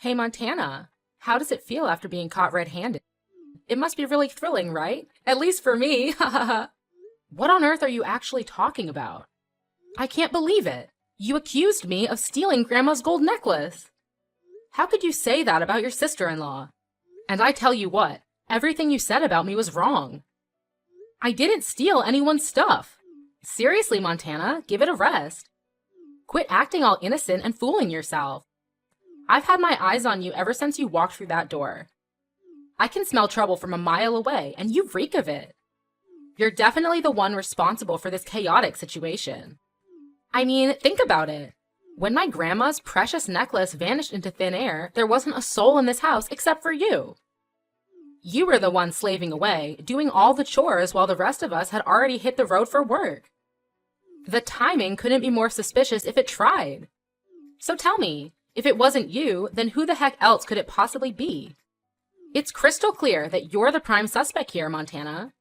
Hey Montana, how does it feel after being caught red-handed? It must be really thrilling, right? At least for me. What on earth are you actually talking about? I can't believe it. You accused me of stealing Grandma's gold necklace. How could you say that about your sister-in-law? And I tell you what, everything you said about me was wrong. I didn't steal anyone's stuff. Seriously, Montana, give it a rest. Quit acting all innocent and fooling yourself. I've had my eyes on you ever since you walked through that door. I can smell trouble from a mile away, and you reek of it. You're definitely the one responsible for this chaotic situation. I mean, think about it. When my grandma's precious necklace vanished into thin air, there wasn't a soul in this house except for you. You were the one slaving away, doing all the chores while the rest of us had already hit the road for work. The timing couldn't be more suspicious if it tried. So tell me, if it wasn't you, then who the heck else could it possibly be? It's crystal clear that you're the prime suspect here, Montana.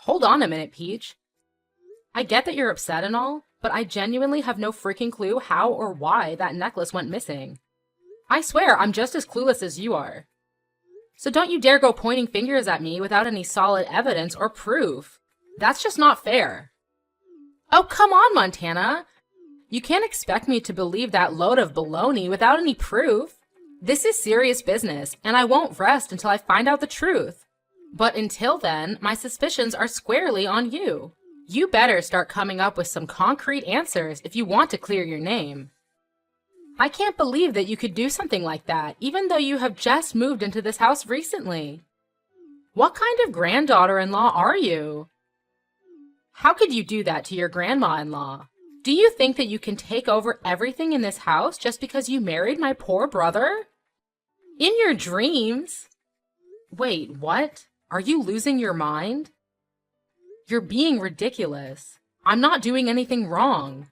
Hold on a minute, Peach. I get that you're upset and all, but I genuinely have no freaking clue how or why that necklace went missing. I swear I'm just as clueless as you are. So don't you dare go pointing fingers at me without any solid evidence or proof. That's just not fair. Oh, come on, Montana. You can't expect me to believe that load of baloney without any proof. This is serious business, and I won't rest until I find out the truth. But until then, my suspicions are squarely on you. You better start coming up with some concrete answers if you want to clear your name. I can't believe that you could do something like that, even though you have just moved into this house recently. What kind of granddaughter-in-law are you? How could you do that to your grandma-in-law? Do you think that you can take over everything in this house just because you married my poor brother? In your dreams? Wait, what? Are you losing your mind? You're being ridiculous. I'm not doing anything wrong.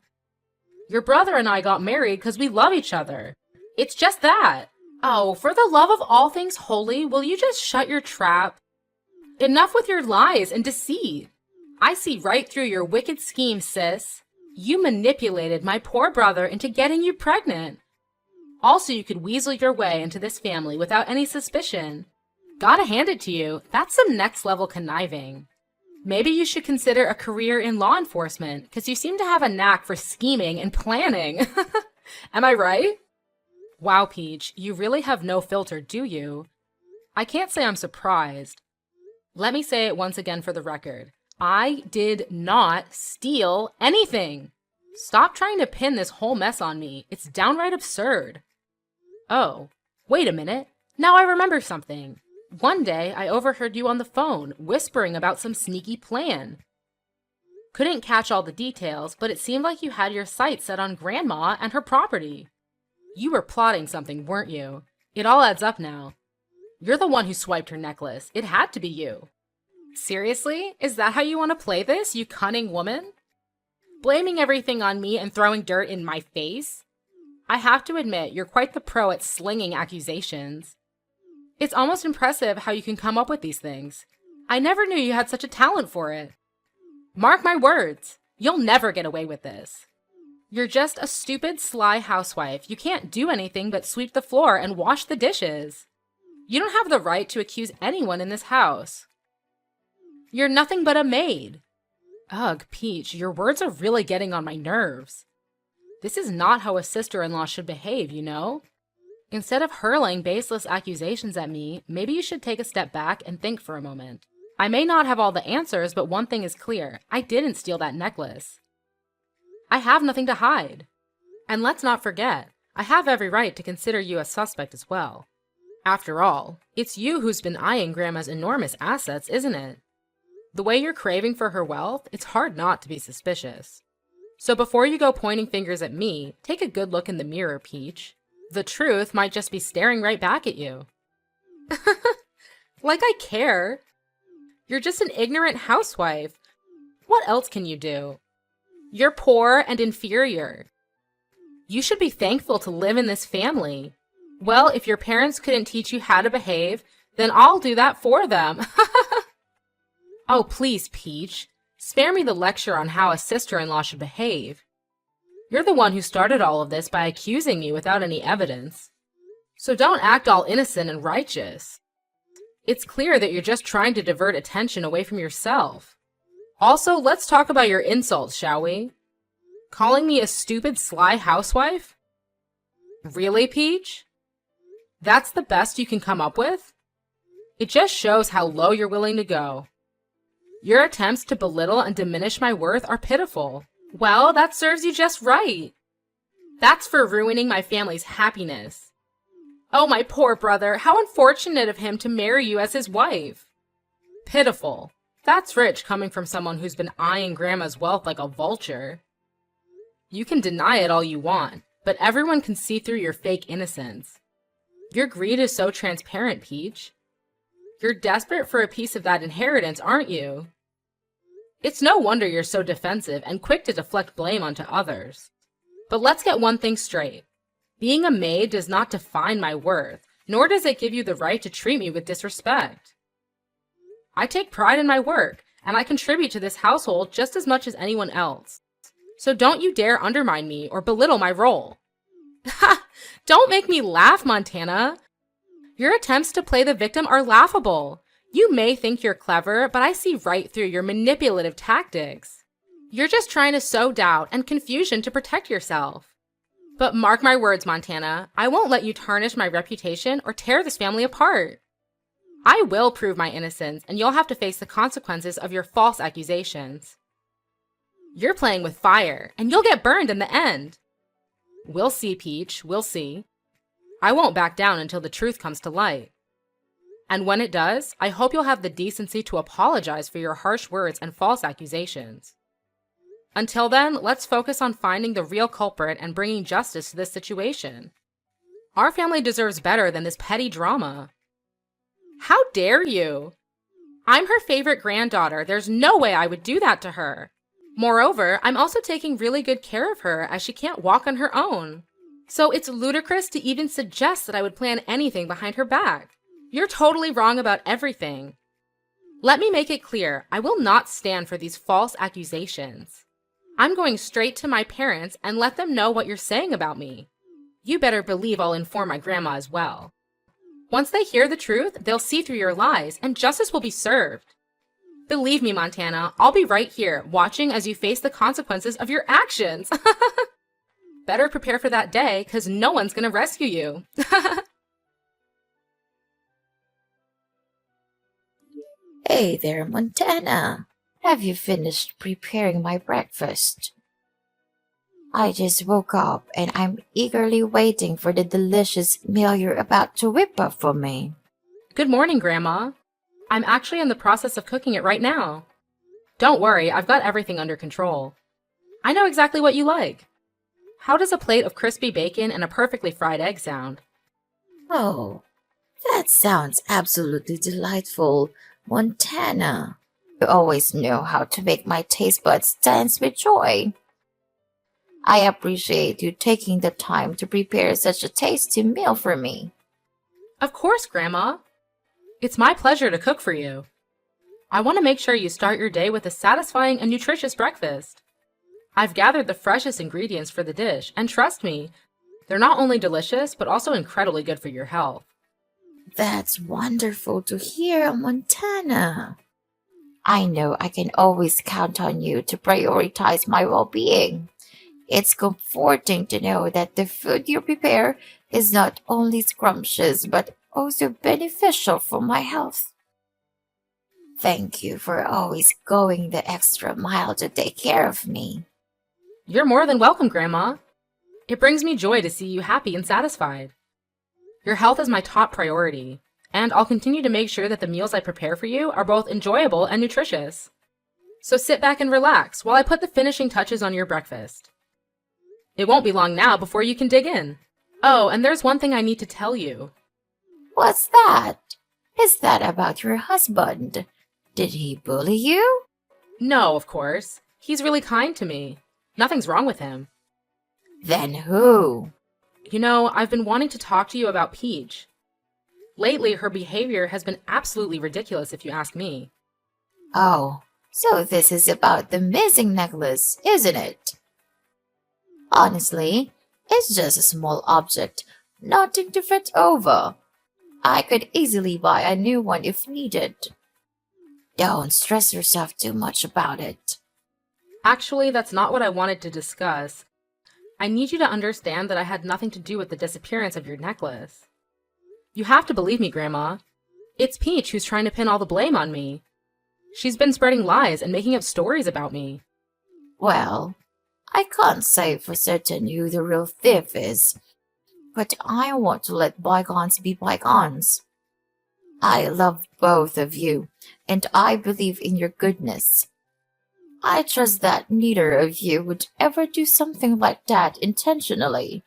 Your brother and I got married because we love each other. It's just that. Oh, for the love of all things holy, will you just shut your trap? Enough with your lies and deceit. I see right through your wicked scheme, sis. You manipulated my poor brother into getting you pregnant. Also, you could weasel your way into this family without any suspicion. Gotta hand it to you, that's some next-level conniving. Maybe you should consider a career in law enforcement, because you seem to have a knack for scheming and planning. Am I right? Wow, Peach, you really have no filter, do you? I can't say I'm surprised. Let me say it once again for the record. I did not steal anything. Stop trying to pin this whole mess on me. It's downright absurd. Oh, wait a minute. Now I remember something. One day, I overheard you on the phone, whispering about some sneaky plan. Couldn't catch all the details, but it seemed like you had your sights set on Grandma and her property. You were plotting something, weren't you? It all adds up now. You're the one who swiped her necklace. It had to be you. Seriously? Is that how you want to play this, you cunning woman? Blaming everything on me and throwing dirt in my face? I have to admit, you're quite the pro at slinging accusations. It's almost impressive how you can come up with these things. I never knew you had such a talent for it. Mark my words, you'll never get away with this. You're just a stupid, sly housewife. You can't do anything but sweep the floor and wash the dishes. You don't have the right to accuse anyone in this house. You're nothing but a maid. Ugh, Peach, your words are really getting on my nerves. This is not how a sister-in-law should behave, you know? Instead of hurling baseless accusations at me, maybe you should take a step back and think for a moment. I may not have all the answers, but one thing is clear. I didn't steal that necklace. I have nothing to hide. And let's not forget, I have every right to consider you a suspect as well. After all, it's you who's been eyeing Grandma's enormous assets, isn't it? The way you're craving for her wealth, it's hard not to be suspicious. So before you go pointing fingers at me, take a good look in the mirror, Peach. The truth might just be staring right back at you. Like I care. You're just an ignorant housewife. What else can you do? You're poor and inferior. You should be thankful to live in this family. Well, if your parents couldn't teach you how to behave, then I'll do that for them. Oh, please, Peach. Spare me the lecture on how a sister-in-law should behave. You're the one who started all of this by accusing me without any evidence. So don't act all innocent and righteous. It's clear that you're just trying to divert attention away from yourself. Also, let's talk about your insults, shall we? Calling me a stupid, sly housewife? Really, Peach? That's the best you can come up with? It just shows how low you're willing to go. Your attempts to belittle and diminish my worth are pitiful. Well, that serves you just right. That's for ruining my family's happiness. Oh, my poor brother, how unfortunate of him to marry you as his wife. Pitiful. That's rich coming from someone who's been eyeing Grandma's wealth like a vulture. You can deny it all you want, but everyone can see through your fake innocence. Your greed is so transparent, Peach. You're desperate for a piece of that inheritance, aren't you? It's no wonder you're so defensive and quick to deflect blame onto others. But let's get one thing straight. Being a maid does not define my worth, nor does it give you the right to treat me with disrespect. I take pride in my work, and I contribute to this household just as much as anyone else. So don't you dare undermine me or belittle my role. Ha! Don't make me laugh, Montana. Your attempts to play the victim are laughable. You may think you're clever, but I see right through your manipulative tactics. You're just trying to sow doubt and confusion to protect yourself. But mark my words, Montana, I won't let you tarnish my reputation or tear this family apart. I will prove my innocence, and you'll have to face the consequences of your false accusations. You're playing with fire, and you'll get burned in the end. We'll see, Peach, we'll see. I won't back down until the truth comes to light. And when it does, I hope you'll have the decency to apologize for your harsh words and false accusations. Until then, let's focus on finding the real culprit and bringing justice to this situation. Our family deserves better than this petty drama. How dare you? I'm her favorite granddaughter. There's no way I would do that to her. Moreover, I'm also taking really good care of her as she can't walk on her own. So it's ludicrous to even suggest that I would plan anything behind her back. You're totally wrong about everything. Let me make it clear, I will not stand for these false accusations. I'm going straight to my parents and let them know what you're saying about me. You better believe I'll inform my grandma as well. Once they hear the truth, they'll see through your lies and justice will be served. Believe me, Montana, I'll be right here, watching as you face the consequences of your actions. Better prepare for that day, because no one's gonna rescue you. Hey there, Montana. Have you finished preparing my breakfast? I just woke up and I'm eagerly waiting for the delicious meal you're about to whip up for me. Good morning, Grandma. I'm actually in the process of cooking it right now. Don't worry, I've got everything under control. I know exactly what you like. How does a plate of crispy bacon and a perfectly fried egg sound? Oh, that sounds absolutely delightful, Montana. You always know how to make my taste buds dance with joy. I appreciate you taking the time to prepare such a tasty meal for me. Of course, Grandma. It's my pleasure to cook for you. I want to make sure you start your day with a satisfying and nutritious breakfast. I've gathered the freshest ingredients for the dish, and trust me, they're not only delicious, but also incredibly good for your health. That's wonderful to hear, Montana. I know I can always count on you to prioritize my well-being. It's comforting to know that the food you prepare is not only scrumptious, but also beneficial for my health. Thank you for always going the extra mile to take care of me. You're more than welcome, Grandma. It brings me joy to see you happy and satisfied. Your health is my top priority, and I'll continue to make sure that the meals I prepare for you are both enjoyable and nutritious. So sit back and relax while I put the finishing touches on your breakfast. It won't be long now before you can dig in. Oh, and there's one thing I need to tell you. What's that? Is that about your husband? Did he bully you? No, of course. He's really kind to me. Nothing's wrong with him. Then who? You know, I've been wanting to talk to you about Peach. Lately, her behavior has been absolutely ridiculous, if you ask me. Oh, so this is about the missing necklace, isn't it? Honestly, it's just a small object. nothing to fret over. I could easily buy a new one if needed. Don't stress yourself too much about it. Actually, that's not what I wanted to discuss. I need you to understand that I had nothing to do with the disappearance of your necklace. You have to believe me, Grandma. It's Peach who's trying to pin all the blame on me. She's been spreading lies and making up stories about me. Well, I can't say for certain who the real thief is, but I want to let bygones be bygones. I love both of you, and I believe in your goodness. I trust that neither of you would ever do something like that intentionally.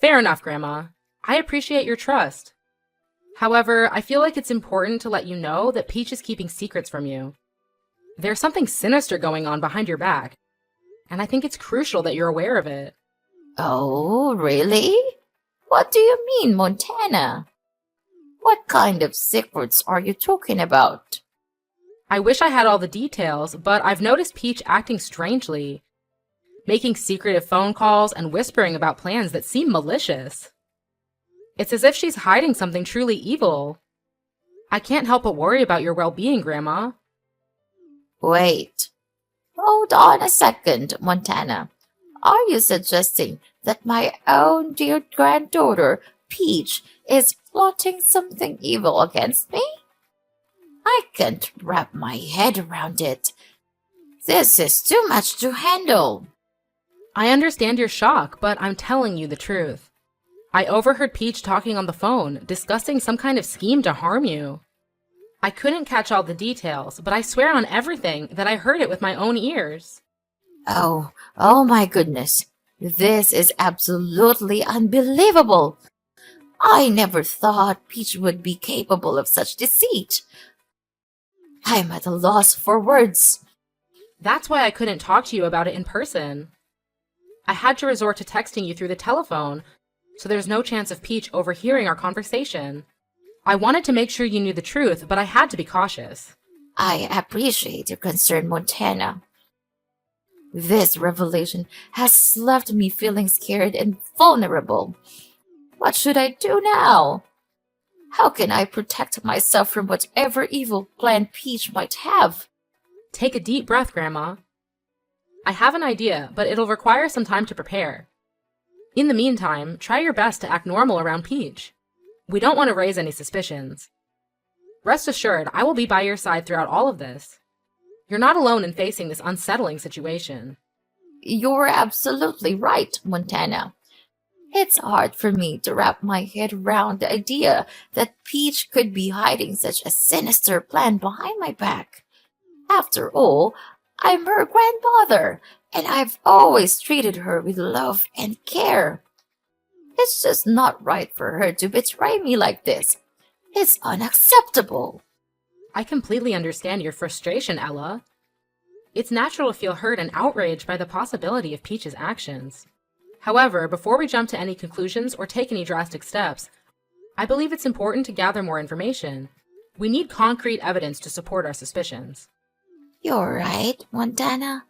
Fair enough, Grandma. I appreciate your trust. However, I feel like it's important to let you know that Peach is keeping secrets from you. There's something sinister going on behind your back, and I think it's crucial that you're aware of it. Oh, really? What do you mean, Montana? What kind of secrets are you talking about? I wish I had all the details, but I've noticed Peach acting strangely, making secretive phone calls and whispering about plans that seem malicious. It's as if she's hiding something truly evil. I can't help but worry about your well-being, Grandma. Wait. Hold on a second, Montana. Are you suggesting that my own dear granddaughter, Peach, is plotting something evil against me? I can't wrap my head around it. This is too much to handle. I understand your shock, but I'm telling you the truth. I overheard Peach talking on the phone, discussing some kind of scheme to harm you. I couldn't catch all the details, but I swear on everything that I heard it with my own ears. Oh my goodness. This is absolutely unbelievable. I never thought Peach would be capable of such deceit. I'm at a loss for words. That's why I couldn't talk to you about it in person. I had to resort to texting you through the telephone, so there's no chance of Peach overhearing our conversation. I wanted to make sure you knew the truth, but I had to be cautious. I appreciate your concern, Montana. This revelation has left me feeling scared and vulnerable. What should I do now? How can I protect myself from whatever evil plan Peach might have? Take a deep breath, Grandma. I have an idea, but it'll require some time to prepare. In the meantime, try your best to act normal around Peach. We don't want to raise any suspicions. Rest assured, I will be by your side throughout all of this. You're not alone in facing this unsettling situation. You're absolutely right, Montana. It's hard for me to wrap my head around the idea that Peach could be hiding such a sinister plan behind my back. After all, I'm her grandmother, and I've always treated her with love and care. It's just not right for her to betray me like this. It's unacceptable. I completely understand your frustration, Ella. It's natural to feel hurt and outraged by the possibility of Peach's actions. However, before we jump to any conclusions or take any drastic steps, I believe it's important to gather more information. We need concrete evidence to support our suspicions. You're right, Montana.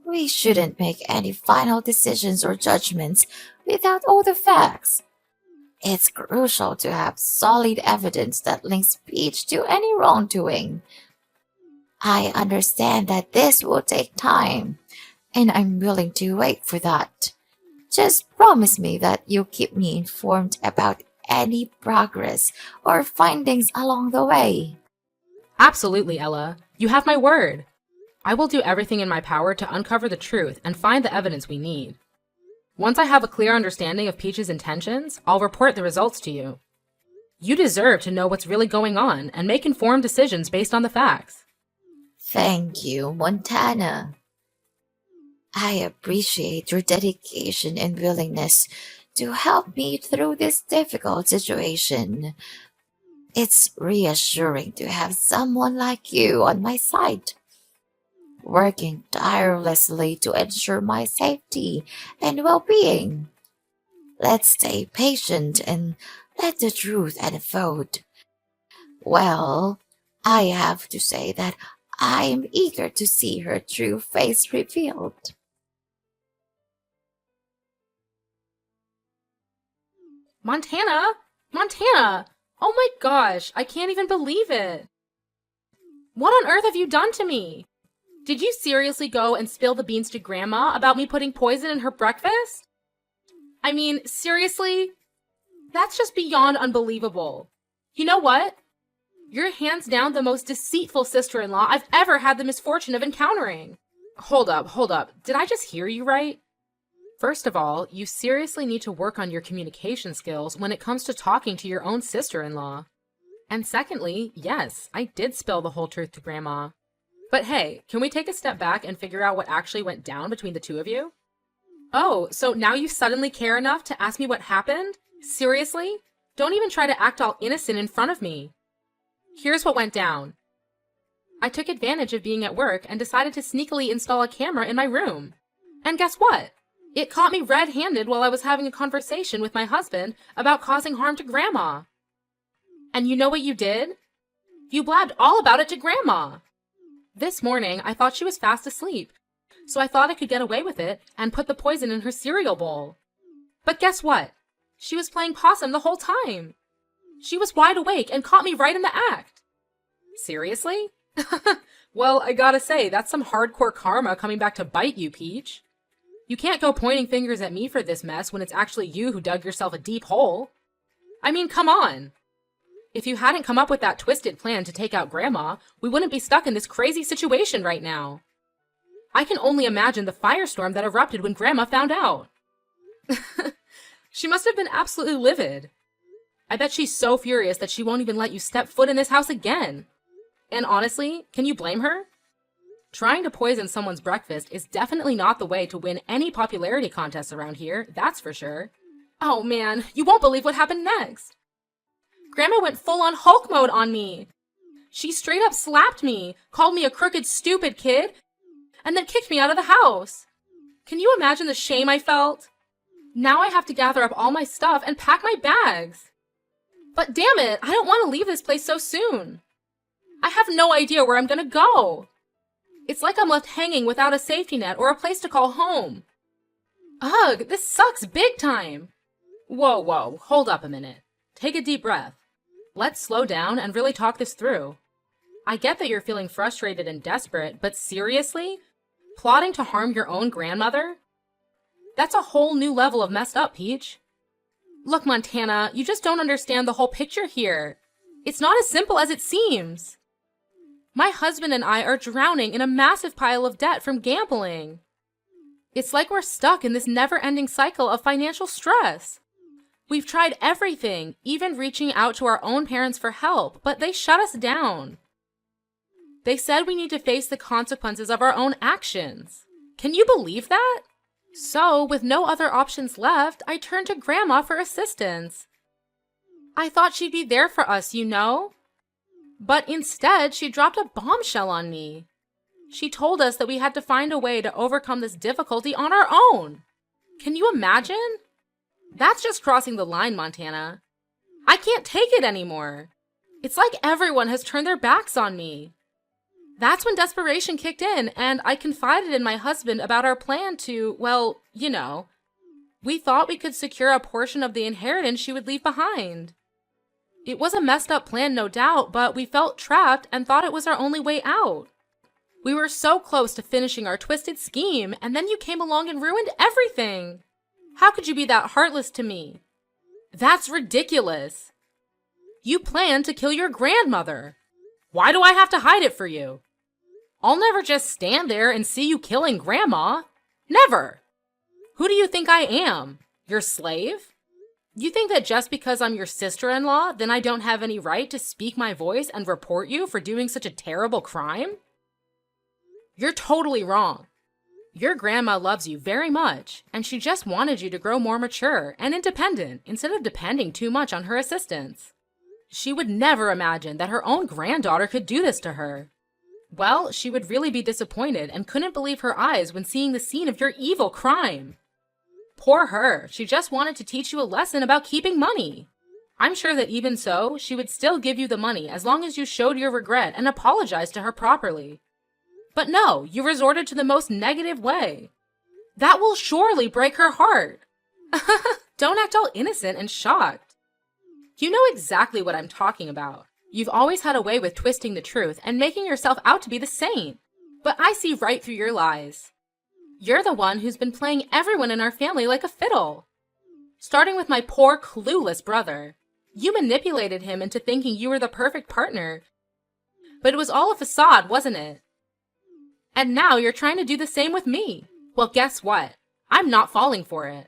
We shouldn't make any final decisions or judgments without all the facts. It's crucial to have solid evidence that links Peach to any wrongdoing. I understand that this will take time, and I'm willing to wait for that. Just promise me that you'll keep me informed about any progress or findings along the way. Absolutely, Ella. You have my word. I will do everything in my power to uncover the truth and find the evidence we need. Once I have a clear understanding of Peach's intentions, I'll report the results to you. You deserve to know what's really going on and make informed decisions based on the facts. Thank you, Montana. I appreciate your dedication and willingness to help me through this difficult situation. It's reassuring to have someone like you on my side, working tirelessly to ensure my safety and well-being. Let's stay patient and let the truth unfold. Well, I have to say that I am eager to see her true face revealed. Montana! Montana! Oh my gosh, I can't even believe it. What on earth have you done to me? Did you seriously go and spill the beans to Grandma about me putting poison in her breakfast? I mean, seriously? That's just beyond unbelievable. You know what? You're hands down the most deceitful sister-in-law I've ever had the misfortune of encountering. Hold up. Did I just hear you right? First of all, you seriously need to work on your communication skills when it comes to talking to your own sister-in-law. And secondly, yes, I did spill the whole truth to Grandma. But hey, can we take a step back and figure out what actually went down between the two of you? Oh, so now you suddenly care enough to ask me what happened? Seriously? Don't even try to act all innocent in front of me. Here's what went down. I took advantage of being at work and decided to sneakily install a camera in my room. And guess what? It caught me red-handed while I was having a conversation with my husband about causing harm to Grandma. And you know what you did? You blabbed all about it to Grandma. This morning, I thought she was fast asleep, so I thought I could get away with it and put the poison in her cereal bowl. But guess what? She was playing possum the whole time. She was wide awake and caught me right in the act. Seriously? Well, I gotta say, that's some hardcore karma coming back to bite you, Peach. You can't go pointing fingers at me for this mess when it's actually you who dug yourself a deep hole. I mean, come on. If you hadn't come up with that twisted plan to take out Grandma, we wouldn't be stuck in this crazy situation right now. I can only imagine the firestorm that erupted when Grandma found out. She must have been absolutely livid. I bet she's so furious that she won't even let you step foot in this house again. And honestly, can you blame her? Trying to poison someone's breakfast is definitely not the way to win any popularity contests around here, that's for sure. Oh man, you won't believe what happened next. Grandma went full-on Hulk mode on me. She straight up slapped me, called me a crooked, stupid kid, and then kicked me out of the house. Can you imagine the shame I felt? Now I have to gather up all my stuff and pack my bags. But damn it, I don't want to leave this place so soon. I have no idea where I'm gonna go. It's like I'm left hanging without a safety net or a place to call home. Ugh, this sucks big time. Whoa, hold up a minute. Take a deep breath. Let's slow down and really talk this through. I get that you're feeling frustrated and desperate, but seriously? Plotting to harm your own grandmother? That's a whole new level of messed up, Peach. Look, Montana, you just don't understand the whole picture here. It's not as simple as it seems. My husband and I are drowning in a massive pile of debt from gambling. It's like we're stuck in this never-ending cycle of financial stress. We've tried everything, even reaching out to our own parents for help, but they shut us down. They said we need to face the consequences of our own actions. Can you believe that? So, with no other options left, I turned to Grandma for assistance. I thought she'd be there for us, you know? But instead, she dropped a bombshell on me. She told us that we had to find a way to overcome this difficulty on our own. Can you imagine? That's just crossing the line, Montana. I can't take it anymore. It's like everyone has turned their backs on me. That's when desperation kicked in, and I confided in my husband about our plan to, well, you know. We thought we could secure a portion of the inheritance she would leave behind. It was a messed up plan, no doubt, but we felt trapped and thought it was our only way out. We were so close to finishing our twisted scheme, and then you came along and ruined everything. How could you be that heartless to me? That's ridiculous. You planned to kill your grandmother. Why do I have to hide it for you? I'll never just stand there and see you killing Grandma. Never. Who do you think I am? Your slave? You think that just because I'm your sister-in-law, then I don't have any right to speak my voice and report you for doing such a terrible crime? You're totally wrong. Your grandma loves you very much, and she just wanted you to grow more mature and independent instead of depending too much on her assistance. She would never imagine that her own granddaughter could do this to her. Well, she would really be disappointed and couldn't believe her eyes when seeing the scene of your evil crime. Poor her, she just wanted to teach you a lesson about keeping money. I'm sure that even so, she would still give you the money as long as you showed your regret and apologized to her properly. But no, you resorted to the most negative way. That will surely break her heart. Don't act all innocent and shocked. You know exactly what I'm talking about. You've always had a way with twisting the truth and making yourself out to be the saint. But I see right through your lies. You're the one who's been playing everyone in our family like a fiddle. Starting with my poor, clueless brother. You manipulated him into thinking you were the perfect partner. But it was all a facade, wasn't it? And now you're trying to do the same with me. Well, guess what? I'm not falling for it.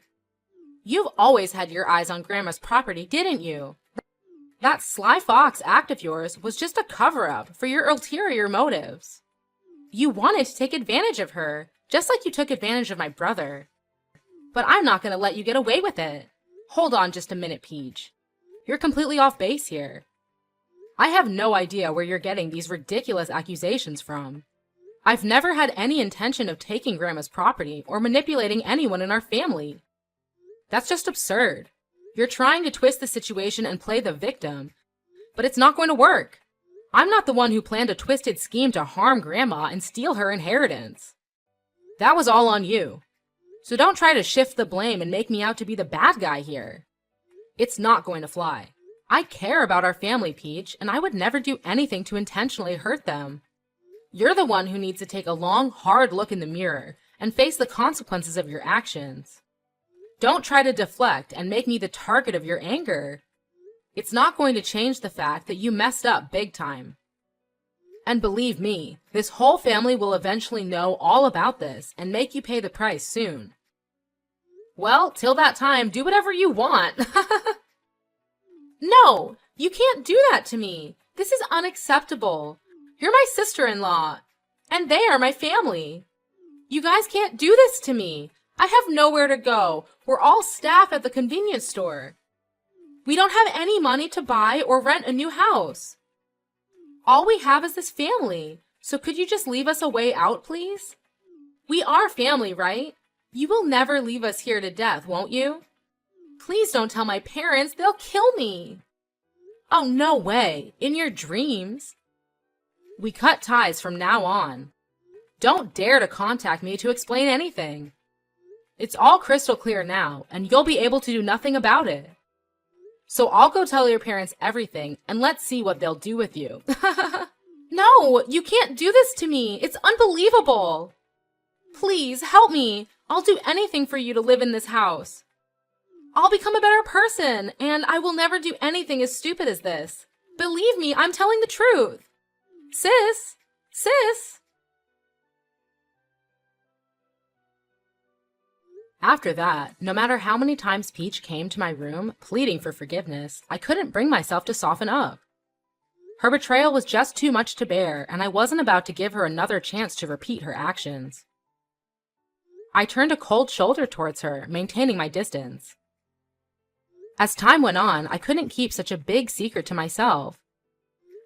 You've always had your eyes on Grandma's property, didn't you? That sly fox act of yours was just a cover-up for your ulterior motives. You wanted to take advantage of her, just like you took advantage of my brother. But I'm not going to let you get away with it. Hold on just a minute, Peach. You're completely off base here. I have no idea where you're getting these ridiculous accusations from. I've never had any intention of taking Grandma's property or manipulating anyone in our family. That's just absurd. You're trying to twist the situation and play the victim, but it's not going to work. I'm not the one who planned a twisted scheme to harm Grandma and steal her inheritance. That was all on you. So don't try to shift the blame and make me out to be the bad guy here. It's not going to fly. I care about our family, Peach, and I would never do anything to intentionally hurt them. You're the one who needs to take a long, hard look in the mirror and face the consequences of your actions. Don't try to deflect and make me the target of your anger. It's not going to change the fact that you messed up big time. And believe me, this whole family will eventually know all about this and make you pay the price soon. Well, till that time, do whatever you want. No, you can't do that to me. This is unacceptable. You're my sister-in-law, and they are my family. You guys can't do this to me. I have nowhere to go. We're all staff at the convenience store. We don't have any money to buy or rent a new house. All we have is this family, so could you just leave us a way out, please? We are family, right? You will never leave us here to death, won't you? Please don't tell my parents, they'll kill me. Oh, no way, in your dreams. We cut ties from now on. Don't dare to contact me to explain anything. It's all crystal clear now, and you'll be able to do nothing about it. So I'll go tell your parents everything, and let's see what they'll do with you. No, you can't do this to me. It's unbelievable. Please, help me. I'll do anything for you to live in this house. I'll become a better person, and I will never do anything as stupid as this. Believe me, I'm telling the truth. Sis! Sis! After that, no matter how many times Peach came to my room, pleading for forgiveness, I couldn't bring myself to soften up. Her betrayal was just too much to bear, and I wasn't about to give her another chance to repeat her actions. I turned a cold shoulder towards her, maintaining my distance. As time went on, I couldn't keep such a big secret to myself.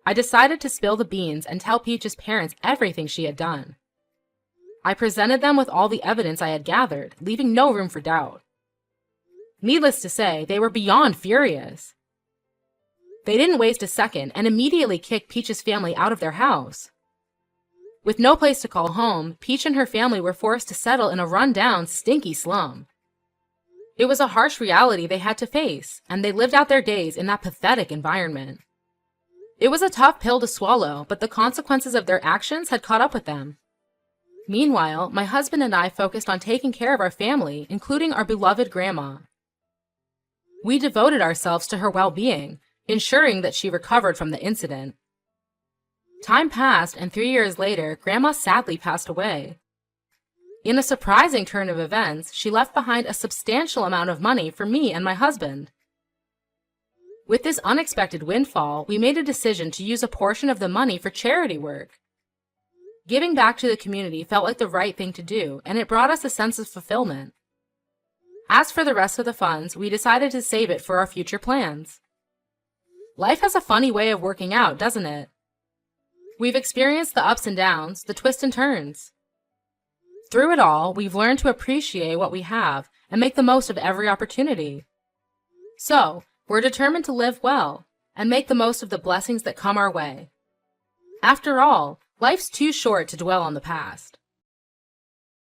I decided to spill the beans and tell Peach's parents everything she had done. I presented them with all the evidence I had gathered, leaving no room for doubt. Needless to say, they were beyond furious. They didn't waste a second and immediately kicked Peach's family out of their house. With no place to call home, Peach and her family were forced to settle in a run-down, stinky slum. It was a harsh reality they had to face, and they lived out their days in that pathetic environment. It was a tough pill to swallow, but the consequences of their actions had caught up with them. Meanwhile, my husband and I focused on taking care of our family, including our beloved Grandma. We devoted ourselves to her well-being, ensuring that she recovered from the incident. Time passed, and 3 years later, Grandma sadly passed away. In a surprising turn of events, she left behind a substantial amount of money for me and my husband. With this unexpected windfall, we made a decision to use a portion of the money for charity work. Giving back to the community felt like the right thing to do, and it brought us a sense of fulfillment. As for the rest of the funds, we decided to save it for our future plans. Life has a funny way of working out, doesn't it? We've experienced the ups and downs, the twists and turns. Through it all, we've learned to appreciate what we have and make the most of every opportunity. So, we're determined to live well and make the most of the blessings that come our way. After all, life's too short to dwell on the past.